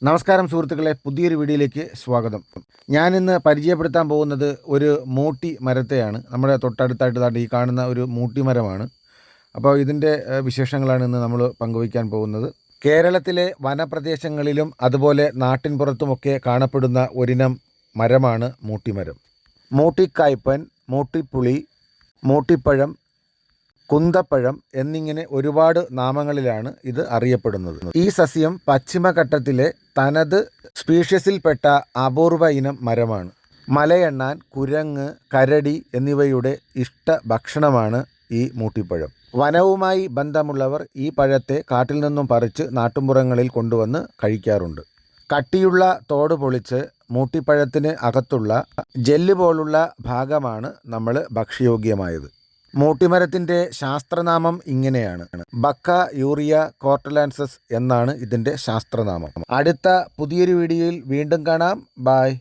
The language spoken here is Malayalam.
നമസ്കാരം സുഹൃത്തുക്കളെ, പുതിയൊരു വീഡിയോയിലേക്ക് സ്വാഗതം. ഞാനിന്ന് പരിചയപ്പെടുത്താൻ പോകുന്നത് ഒരു മൂട്ടി മരത്തെയാണ്. നമ്മുടെ തൊട്ടടുത്തായിട്ട് ഈ കാണുന്ന ഒരു മൂട്ടി മരമാണ്. അപ്പോൾ ഇതിൻ്റെ വിശേഷങ്ങളാണ് ഇന്ന് നമ്മൾ പങ്കുവയ്ക്കാൻ പോകുന്നത്. കേരളത്തിലെ വനപ്രദേശങ്ങളിലും അതുപോലെ നാട്ടിൻപുറത്തുമൊക്കെ കാണപ്പെടുന്ന ഒരിനം മരമാണ് മൂട്ടിമരം. മൂട്ടിക്കായ്പൻ, മൂട്ടിപ്പുളി, മൂട്ടിപ്പഴം, കുന്തപ്പഴം എന്നിങ്ങനെ ഒരുപാട് നാമങ്ങളിലാണ് ഇത് അറിയപ്പെടുന്നത്. ഈ സസ്യം പശ്ചിമഘട്ടത്തിലെ തനത് സ്പീഷ്യസിൽപ്പെട്ട അപൂർവ ഇനം മരമാണ്. മലയെണ്ണാൻ, കുരങ്ങ്, കരടി എന്നിവയുടെ ഇഷ്ട ഭക്ഷണമാണ് ഈ മൂട്ടിപ്പഴം. വനവുമായി ബന്ധമുള്ളവർ ഈ പഴത്തെ കാട്ടിൽ നിന്നും പറിച്ച് നാട്ടുമ്പുറങ്ങളിൽ കൊണ്ടുവന്ന് കഴിക്കാറുണ്ട്. കട്ടിയുള്ള തോട് പൊളിച്ച് മൂട്ടിപ്പഴത്തിന് അകത്തുള്ള ജെല്ല് പോലുള്ള ഭാഗമാണ് നമ്മൾ ഭക്ഷ്യയോഗ്യമായത്. മൂട്ടിമരത്തിൻ്റെ ശാസ്ത്രനാമം ഇങ്ങനെയാണ്: ബക്ക യൂറിയ കോർട്ടലാൻസസ് എന്നാണ് ഇതിൻ്റെ ശാസ്ത്രനാമം. അടുത്ത പുതിയൊരു വീഡിയോയിൽ വീണ്ടും കാണാം. ബായ്.